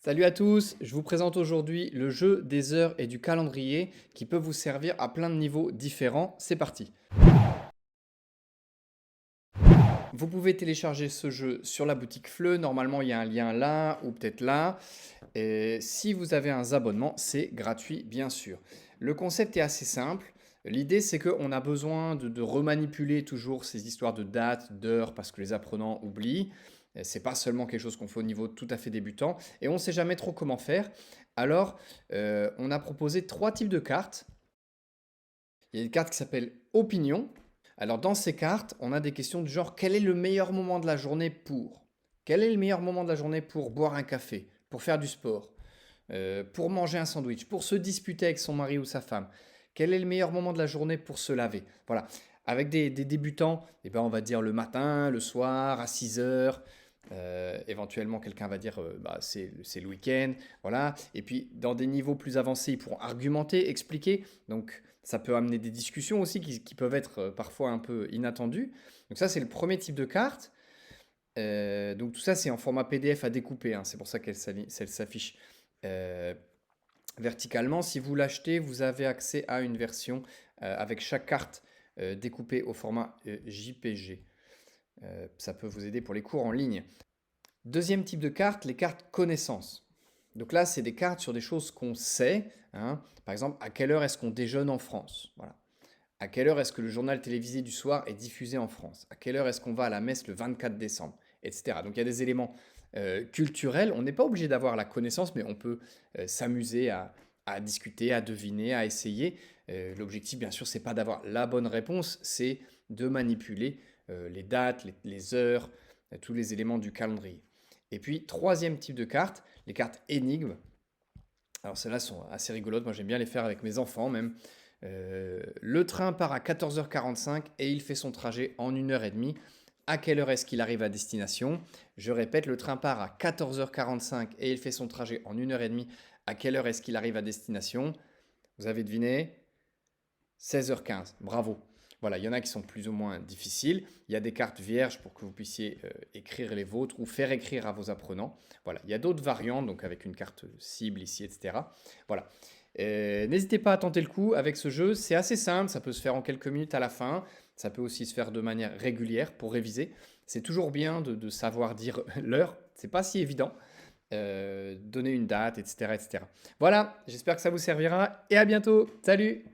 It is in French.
Salut à tous, je vous présente aujourd'hui le jeu des heures et du calendrier qui peut vous servir à plein de niveaux différents. C'est parti. Vous pouvez télécharger ce jeu sur la boutique Fleu. Normalement, il y a un lien là ou peut-être là. Et si vous avez un abonnement, c'est gratuit, bien sûr. Le concept est assez simple. L'idée, c'est qu'on a besoin de remanipuler toujours ces histoires de dates, d'heures, parce que les apprenants oublient. C'est pas seulement quelque chose qu'on fait au niveau tout à fait débutant. Et on ne sait jamais trop comment faire. Alors, on a proposé trois types de cartes. Il y a une carte qui s'appelle Opinion. Alors dans ces cartes, on a des questions du genre quel est le meilleur moment de la journée pour? Quel est le meilleur moment de la journée pour boire un café, pour faire du sport, pour manger un sandwich, pour se disputer avec son mari ou sa femme? Quel est le meilleur moment de la journée pour se laver? Voilà. Avec des débutants, eh ben, on va dire le matin, le soir, à 6 heures. Éventuellement, quelqu'un va dire bah, c'est le week-end. Voilà. Et puis, dans des niveaux plus avancés, ils pourront argumenter, expliquer. Donc, ça peut amener des discussions aussi qui peuvent être parfois un peu inattendues. Donc, ça, c'est le premier type de carte. Donc, tout ça, c'est en format PDF à découper, hein. C'est pour ça qu'elle s'affiche euh, verticalement. Si vous l'achetez, vous avez accès à une version avec chaque carte découpée au format JPG. Ça peut vous aider pour les cours en ligne. Deuxième type de carte, les cartes connaissances. Donc là, c'est des cartes sur des choses qu'on sait, hein. Par exemple, à quelle heure est-ce qu'on déjeune en France? Voilà. À quelle heure est-ce que le journal télévisé du soir est diffusé en France? À quelle heure est-ce qu'on va à la messe le 24 décembre? Etc. Donc il y a des éléments culturels. On n'est pas obligé d'avoir la connaissance, mais on peut s'amuser à discuter, à deviner, à essayer. L'objectif, bien sûr, c'est pas d'avoir la bonne réponse, c'est de manipuler les dates, les heures, tous les éléments du calendrier. Et puis, troisième type de carte, les cartes énigmes. Alors celles-là sont assez rigolotes, moi j'aime bien les faire avec mes enfants même. Le train part à 14h45 et il fait son trajet en 1h30. À quelle heure est-ce qu'il arrive à destination? Je répète, le train part à 14h45 et il fait son trajet en 1h30. À quelle heure est-ce qu'il arrive à destination? Vous avez deviné? 16h15, bravo. Voilà, il y en a qui sont plus ou moins difficiles. Il y a des cartes vierges pour que vous puissiez écrire les vôtres ou faire écrire à vos apprenants. Voilà, il y a d'autres variantes, donc avec une carte cible ici, etc. Voilà. N'hésitez pas à tenter le coup avec ce jeu, c'est assez simple, ça peut se faire en quelques minutes à la fin, ça peut aussi se faire de manière régulière pour réviser. C'est toujours bien de savoir dire l'heure, c'est pas si évident. Donner une date, etc., etc. Voilà, j'espère que ça vous servira et à bientôt. Salut!